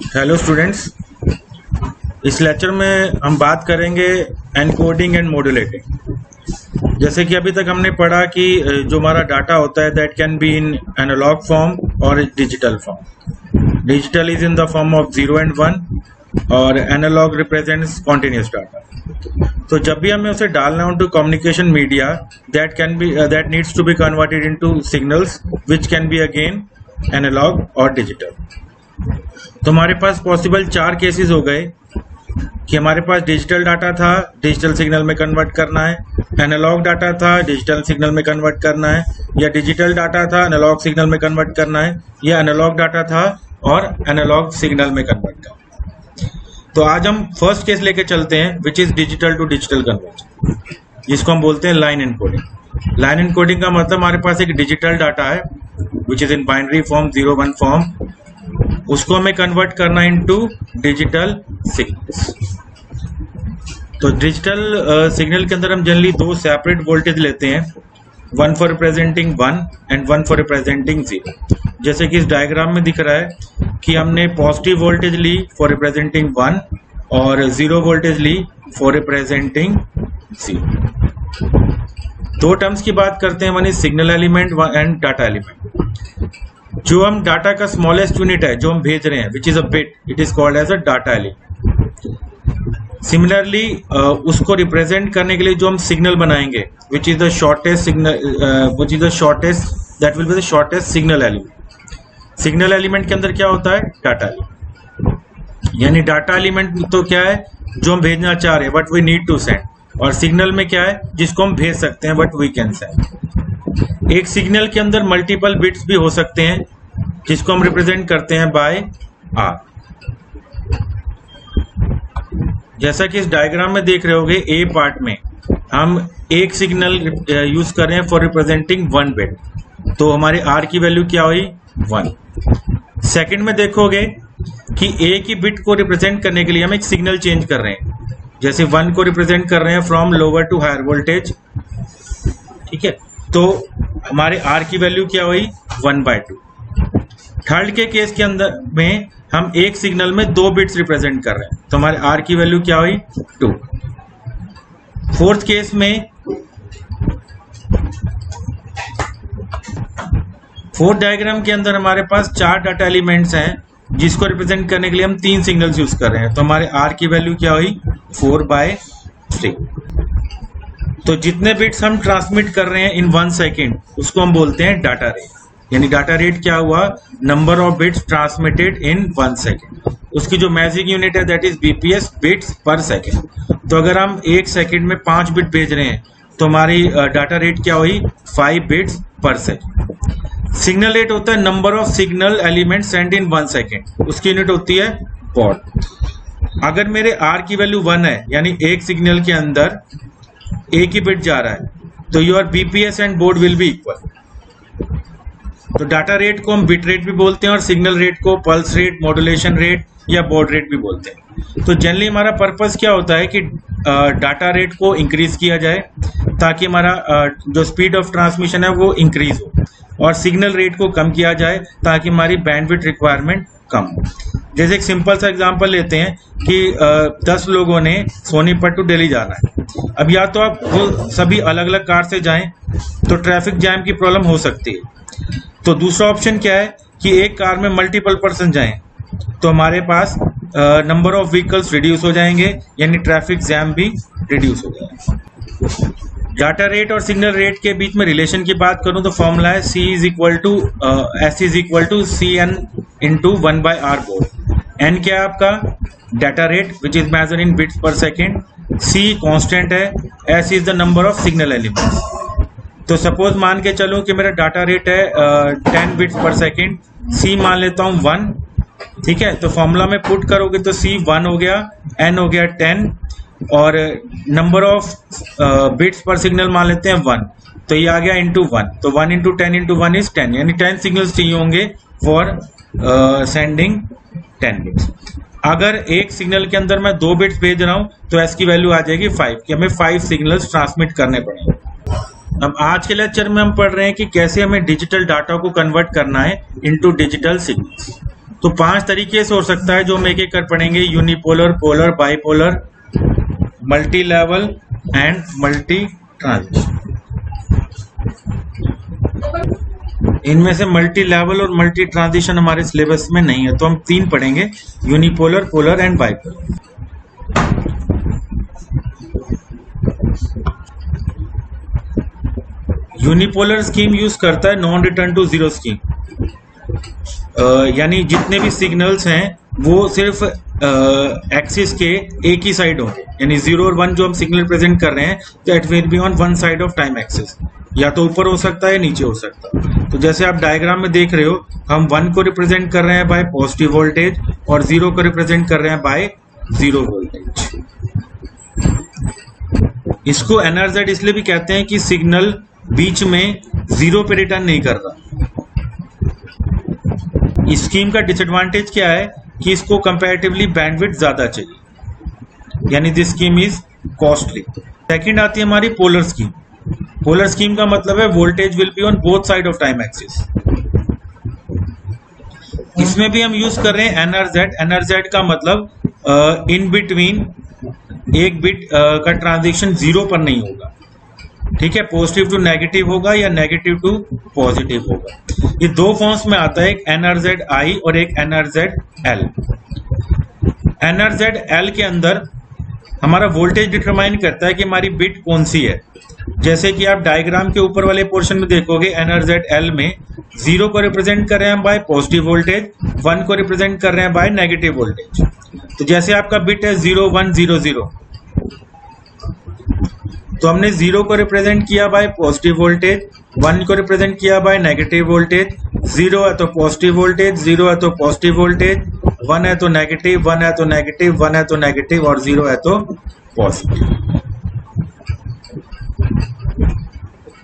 Hello students, इस lecture में हम बात करेंगे एनकोडिंग एंड मॉड्यूलेटिंग। जैसे कि अभी तक हमने पढ़ा कि जो हमारा डाटा होता है that can be in analog form और digital form. Digital is in the form of 0 and 1 और एनालॉग रिप्रेजेंट्स कॉन्टिन्यूस डाटा। तो जब भी हमें उसे डालना हो to communication media that needs to be converted into signals which can be again analog और डिजिटल। तो हमारे पास पॉसिबल 4 केसेस हो गए कि हमारे पास डिजिटल डाटा था, डिजिटल सिग्नल में कन्वर्ट करना है, एनालॉग डाटा था, डिजिटल सिग्नल में कन्वर्ट करना है, या डिजिटल डाटा था, एनालॉग सिग्नल में कन्वर्ट करना है, या एनालॉग डाटा था और एनालॉग सिग्नल में कन्वर्ट करना है। तो आज हम फर्स्ट केस लेके चलते हैं which is digital to digital conversion, जिसको हम बोलते हैं लाइन एनकोडिंग। लाइन एनकोडिंग का मतलब हमारे पास एक डिजिटल डाटा है which is in binary form 0-1 form, उसको हमें कन्वर्ट करना इनटू डिजिटल सिग्नल्स। तो डिजिटल सिग्नल के अंदर हम जनरली 2 सेपरेट वोल्टेज लेते हैं, 1 for representing 1 and 1 for representing 0। जैसे कि इस डायग्राम में दिख रहा है कि हमने पॉजिटिव वोल्टेज ली फॉर रिप्रेजेंटिंग 1 और 0 वोल्टेज ली फॉर रिप्रेजेंटिंग 0। 2 टर्म्स की बात करते हैं, one is signal element and data element. जो हम डाटा का स्मॉलेस्ट यूनिट है जो हम भेज रहे हैं which is a bit, it is called as a data element. Similarly उसको रिप्रेजेंट करने के लिए जो हम सिग्नल बनाएंगे which is the shortest signal, which is the shortest, that will be the shortest signal element. Signal element के अंदर क्या होता है? Data element. यानी डाटा एलिमेंट तो क्या है? जो हम भेजना चाह रहे हैं what we need to send, और सिग्नल में क्या है? जिसको हम भेज सकते हैं व्हाट वी कैन सेंड। एक सिग्नल के अंदर मल्टीपल बिट्स भी हो सकते हैं जिसको हम रिप्रेजेंट करते हैं बाय आर। जैसा कि इस डायग्राम में देख रहे होगे, ए पार्ट में हम एक सिग्नल यूज कर रहे हैं फॉर रिप्रेजेंटिंग 1 बिट, तो हमारे आर की वैल्यू क्या हुई? 1। सेकंड में देखोगे कि ए की बिट को रिप्रेजेंट करने के लिए हम एक सिग्नल चेंज कर रहे हैं, जैसे 1 को रिप्रेजेंट कर रहे हैं from lower to higher voltage, ठीक है, तो हमारे आर की वैल्यू क्या हुई? 1/2। थर्ड के केस के अंदर में हम एक सिग्नल में 2 बिट्स रिप्रेजेंट कर रहे हैं, तो हमारे आर की वैल्यू क्या हुई? 2। फोर्थ केस में, फोर्थ डायग्राम के अंदर हमारे पास 4 डाटा एलिमेंट्स हैं जिसको रिप्रेजेंट करने के लिए हम 3 सिग्नल्स यूज कर रहे हैं, तो हमारे आर की वैल्यू क्या हुई? 4/3। तो जितने बिट्स हम ट्रांसमिट कर रहे हैं इन 1 सेकेंड उसको हम बोलते हैं डाटा रेट। यानी डाटा रेट क्या हुआ? Number of bits transmitted in 1 second. उसकी जो मैजिक यूनिट है that is BPS, bits per second. तो अगर हम 1 सेकेंड में 5 बिट भेज रहे हैं तो हमारी डाटा रेट क्या हुई? 5 bits per second. Signal rate होता है number of signal element send in 1 second, उसकी यूनिट होती है बॉड। अगर मेरे आर की वैल्यू 1 है, यानी एक सिग्नल के अंदर एक ही बिट जा रहा है, तो your BPS and board will be equal. तो डाटा रेट को हम बिट रेट भी बोलते हैं और सिग्नल रेट को पल्स रेट, मॉड्यूलेशन रेट या बोर्ड रेट भी बोलते हैं। तो जनरली हमारा पर्पस क्या होता है कि डाटा रेट को इंक्रीज किया जाए ताकि हमारा जो स्पीड ऑफ ट्रांसमिशन है वो इंक्रीज हो, और सिग्नल रेट को कम किया जाए ताकि हमारी बैंडविड्थ रिक्वायरमेंट कम हो। जैसे एक सिंपल सा एग्जांपल लेते हैं कि 10 लोगों ने सोनीपत टू दिल्ली जाना है। अब या तो आप वो सभी अलग अलग कार से जाएं तो ट्रैफिक जैम की प्रॉब्लम हो सकती है, तो दूसरा ऑप्शन क्या है कि एक कार में मल्टीपल पर्सन जाएं, तो हमारे पास नंबर ऑफ व्हीकल्स रिड्यूस हो जाएंगे, यानी ट्रैफिक जैम भी रिड्यूस हो जाएगा। डाटा रेट और सिग्नल रेट के बीच में रिलेशन की बात करूं तो फॉर्मूला है C is equal to Cn into 1/R baud. N क्या है आपका? Data rate which is measure in bits per second, C constant है, S is the number of signal elements. तो सपोज मान के चलो कि मेरा डाटा रेट है 10 बिट्स पर सेकेंड, C मान लेता हूं 1, ठीक है, तो फॉर्मूला में पुट करोगे तो C 1 हो गया, N हो गया 10, और नंबर ऑफ बिट्स पर सिग्नल मान लेते हैं 1, तो ये आ गया इंटू 1, तो 1 into 10 into 1 is 10, यानी 10 सिग्नल्स चाहिए होंगे फॉर सेंडिंग 10 बिट्स। अगर एक सिग्नल के अंदर मैं 2 बिट्स भेज रहा हूं तो एस की वैल्यू आ जाएगी 5, कि हमें 5 सिग्नल्स ट्रांसमिट करने पड़ेंगे। अब आज के लेक्चर में हम पढ़ रहे हैं कि कैसे हमें डिजिटल डाटा को कन्वर्ट करना है इनटू डिजिटल सिग्नल्स। तो 5 तरीके से हो सकता है जो हम एक एक कर पढ़ेंगे, unipolar, polar, bipolar, multi level and multi transition. इनमें से मल्टी लेवल और मल्टी ट्रांजिशन हमारे सिलेबस में नहीं है, तो हम 3 पढ़ेंगे, unipolar, polar and bipolar. Unipolar scheme use करता है non return to zero scheme, यानी जितने भी सिग्नल्स हैं वो सिर्फ एक्सिस के एक ही साइड होंगे, यानी 0 और 1 जो हम सिग्नल प्रेजेंट कर रहे हैं that will be on one side of time axis, या तो ऊपर हो सकता है या नीचे हो सकता है। तो जैसे आप डायग्राम में देख रहे हो, हम 1 को रिप्रेजेंट कर रहे हैं बाय पॉजिटिव वोल्टेज और 0 को रिप्रेजेंट कर रहे हैं बाय 0 वोल्टेज। इसको एनआरजेड इसलिए भी कहते हैं कि सिग्नल बीच में 0 पे रिटर्न नहीं कर रहा। इस स्कीम का डिसएडवांटेज क्या है कि इसको कंपैरेटिवली बैंडविड्थ ज्यादा चाहिए, यानी this scheme is costly. Second आती है हमारी पोलर स्कीम। पोलर स्कीम का मतलब है voltage will be on both side of time axis. इसमें भी हम यूज कर रहे हैं एनआरजेड। एनआरजेड का मतलब इन बिटवीन एक बिट का ट्रांजिशन 0 पर नहीं होगा, ठीक है, पॉजिटिव टू नेगेटिव होगा या नेगेटिव टू पॉजिटिव होगा। ये 2 फॉर्म्स में आता है, एक एनआरजेड आई और एक एनआरजेड एल। एनआरजेड एल के अंदर हमारा वोल्टेज डिटरमाइन करता है कि हमारी बिट कौन सी है। जैसे कि आप डायग्राम के ऊपर वाले पोर्शन में देखोगे, एनआरजेड एल में 0 को रिप्रेजेंट कर रहे हैं बाय पॉजिटिव वोल्टेज, 1 को रिप्रेजेंट कर रहे हैं बाय नेगेटिव वोल्टेज। तो जैसे आपका बिट है 0 1 0 0, तो हमने 0 को रिप्रेजेंट किया बाय पॉजिटिव वोल्टेज, 1 को रिप्रेजेंट किया बाय नेगेटिव वोल्टेज। 0 है तो पॉजिटिव वोल्टेज, 0 है तो पॉजिटिव वोल्टेज, 1 है तो नेगेटिव, 1 है तो नेगेटिव, 1 है तो नेगेटिव और 0 है तो पॉजिटिव।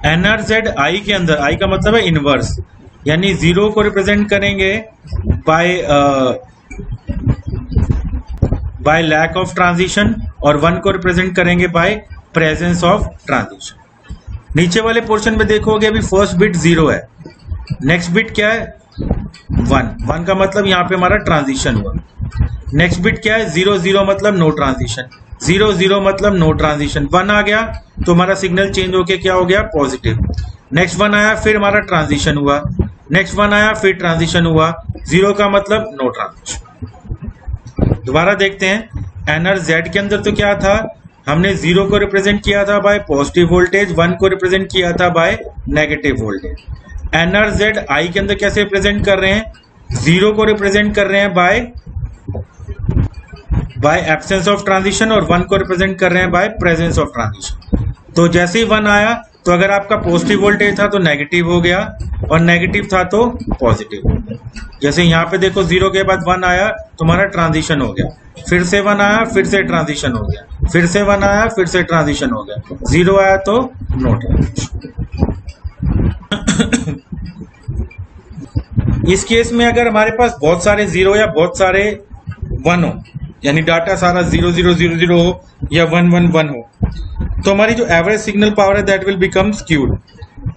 एनआरजेड आई के अंदर, आई का मतलब है इनवर्स, यानी 0 को रिप्रेजेंट करेंगे बाय लैक ऑफ ट्रांजिशन और 1 को रिप्रेजेंट करेंगे बाय प्रेजेंस ऑफ ट्रांजिशन। नीचे वाले पोर्शन में देखोगे अभी फर्स्ट बिट 0 है, नेक्स्ट बिट क्या है 1, 1 का मतलब यहाँ पे हमारा ट्रांजिशन हुआ। नेक्स्ट बिट क्या है 0 0 मतलब नो ट्रांजिशन, 0 0 मतलब नो ट्रांजिशन। 1 आ गया तो हमारा सिग्नल चेंज होके क्या हो गया पॉजिटिव। नेक्स्ट 1 आया फिर हमारा ट्रांजिशन हुआ, नेक्स्ट 1 आया फिर ट्रांजिशन हुआ, 0 का मतलब नो ट्रांजिशन। दोबारा देखते हैं, एनआरजेड के अंदर तो क्या था, हमने 0 को रिप्रेजेंट किया था बाय पॉजिटिव वोल्टेज, 1 को रिप्रेजेंट किया था बाय नेगेटिव वोल्टेज। एनआरजेड आई के अंदर कैसे रिप्रेजेंट कर रहे हैं, 0 को रिप्रेजेंट कर रहे हैं बाय एब्सेंस ऑफ ट्रांजिशन और 1 को रिप्रेजेंट कर रहे हैं बाय प्रेजेंस ऑफ ट्रांजिशन। तो जैसे ही 1 आया तो अगर आपका पॉजिटिव वोल्टेज था तो नेगेटिव हो गया और नेगेटिव था तो पॉजिटिव हो गया। जैसे यहाँ पे देखो 0 के बाद 1 आया तो हमारा ट्रांजिशन हो गया, फिर से 1 आया फिर से ट्रांजिशन हो गया, फिर से 1 आया फिर से ट्रांजिशन हो गया, 0 आया तो नो ट्रांजिशन। इस केस में अगर हमारे पास बहुत सारे 0 या बहुत सारे 1 हो, यानी डाटा सारा 0 0 0 0 हो या 1 1 1 हो, तो हमारी जो एवरेज सिग्नल पावर है दैट विल बिकम स्क्यूड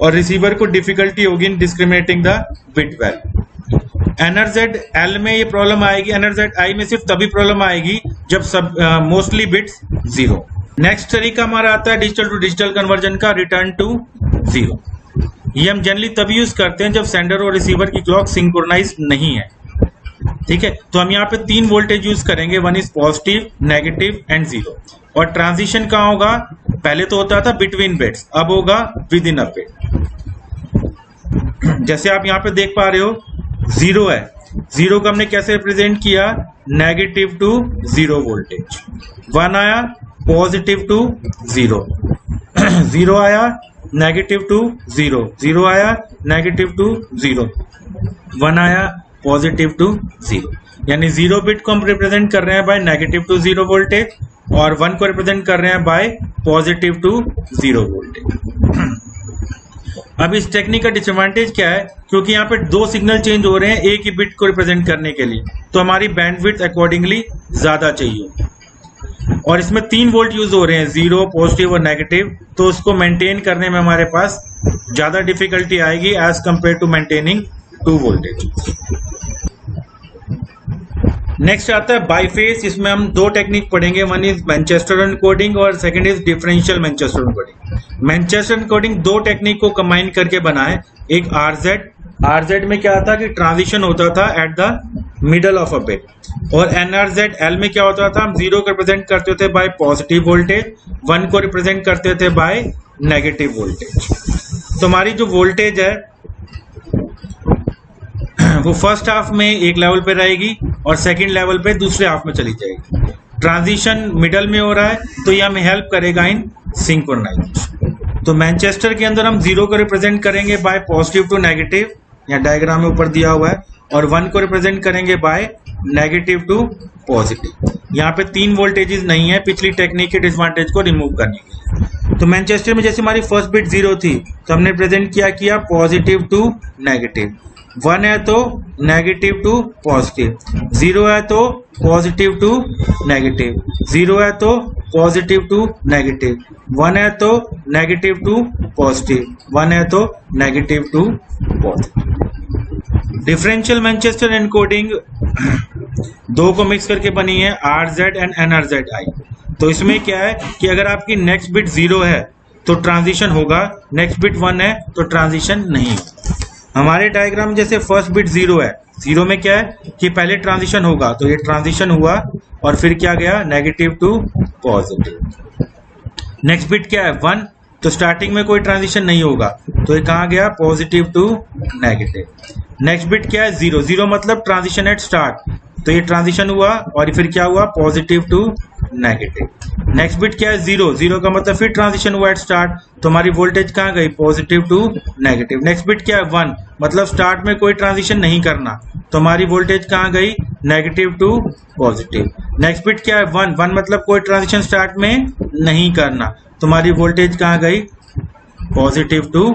और रिसीवर को डिफिकल्टी होगी in discriminating the bit value. NRZ L में ये प्रॉब्लम आएगी, एनआरजेड आई में सिर्फ तभी प्रॉब्लम आएगी जब सब मोस्टली बिट्स 0। नेक्स्ट तरीका हमारा आता है डिजिटल टू डिजिटल कन्वर्जन का, रिटर्न टू 0। ये हम जनरली तभी यूज करते हैं जब सेंडर और रिसीवर की क्लॉक सिंक्रोनाइज नहीं है, ठीक है। तो हम यहाँ पे 3 वोल्टेज यूज करेंगे, 1 इज पॉजिटिव, नेगेटिव एंड 0। और ट्रांजिशन कहाँ होगा, पहले तो होता था बिटवीन बिट्स, अब होगा विद इन अ बिट। जैसे आप यहाँ पे देख पा रहे हो 0 है, 0 को हमने कैसे रिप्रेजेंट किया, नेगेटिव टू 0 वोल्टेज। 1 आया पॉजिटिव टू 0, 0 आया नेगेटिव टू 0, 0 आया नेगेटिव टू 0, 1 आया पॉजिटिव टू 0। यानी 0 बिट को हम रिप्रेजेंट कर रहे हैं बाय नेगेटिव टू 0 वोल्टेज और 1 को रिप्रेजेंट कर रहे हैं बाय पॉजिटिव टू 0 वोल्टेज। अब इस टेक्निक का डिसएडवांटेज क्या है, क्योंकि यहाँ पे 2 सिग्नल चेंज हो रहे हैं एक ही बिट को रिप्रेजेंट करने के लिए, तो हमारी बैंडविड्थ अकॉर्डिंगली ज्यादा चाहिए। और इसमें 3 वोल्ट यूज हो रहे हैं, 0 पॉजिटिव और नेगेटिव, तो उसको मेंटेन करने में हमारे पास ज्यादा डिफिकल्टी आएगी as compare to maintaining 2 voltage. Next आता है बाईफेज। इसमें हम दो टेक्निक पढ़ेंगे, वन इज मैनचेस्टर एनकोडिंग और second is differential Manchester encoding. Manchester encoding दो टेक्निक को कंबाइन करके बना है। एक आरजेड में क्या था कि ट्रांजिशन होता था at the middle of a bit, और एनआरजेड एल में क्या होता था, हम 0 को रिप्रेजेंट करते थे बाय पॉजिटिव वोल्टेज, 1 को रिप्रेजेंट करते थे बाय नेगेटिव वोल्टेज। तो हमारी जो वोल्टेज है वो फर्स्ट हाफ में एक लेवल पे रहेगी और सेकंड लेवल पे दूसरे हाफ में चली जाएगी। ट्रांजिशन मिडल में हो रहा है तो ये हमें हेल्प करेगा इन सिंक्रोनाइजेशन। तो मैनचेस्टर के अंदर हम 0 को रिप्रेजेंट करेंगे बाय पॉजिटिव टू नेगेटिव, या डायग्राम में ऊपर दिया हुआ है, और 1 को रिप्रेजेंट करेंगे बाय नेगेटिव टू पॉजिटिव। यहाँ पे 3 वोल्टेजेस नहीं है पिछली टेक्निक के डिसएडवांटेज को रिमूव करने के लिए। तो मैनचेस्टर में जैसे हमारी फर्स्ट बिट 0 थी तो हमने प्रेजेंट किया पॉजिटिव टू नेगेटिव, 1 है तो नेगेटिव टू पॉजिटिव, 0 है तो पॉजिटिव टू नेगेटिव, 0 है तो पॉजिटिव टू नेगेटिव, 1 है तो नेगेटिव टू पॉजिटिव, 1 है तो negative to positive. Differential Manchester encoding दो को मिक्स करके बनी है, आरजेड एंड एनआरजेड आई। तो इसमें क्या है कि अगर आपकी नेक्स्ट बिट 0 है तो ट्रांजिशन होगा, नेक्स्ट बिट 1 है तो ट्रांजिशन नहीं होगा। हमारे डायग्राम जैसे फर्स्ट बिट 0 है, 0 में क्या है कि पहले ट्रांजिशन होगा, तो ये ट्रांजिशन हुआ और फिर क्या गया negative to positive. Next bit क्या है 1, तो स्टार्टिंग में कोई ट्रांजिशन नहीं होगा, तो ये कहाँ गया positive to negative. Next bit क्या है 0, 0 मतलब ट्रांजिशन एट स्टार्ट, तो ये ट्रांजिशन हुआ और फिर क्या हुआ positive to negative. Next bit क्या है 0, 0 का मतलब फिर ट्रांजिशन हुआ एट स्टार्ट, तो हमारी वोल्टेज कहाँ गई positive to negative. Next bit क्या है 1, मतलब स्टार्ट में कोई ट्रांजिशन नहीं करना, तो हमारी वोल्टेज कहाँ गई negative to positive. Next bit क्या है 1, 1 मतलब कोई ट्रांजिशन स्टार्ट में नहीं करना, तो हमारी वोल्टेज कहाँ गई पॉजिटिव टू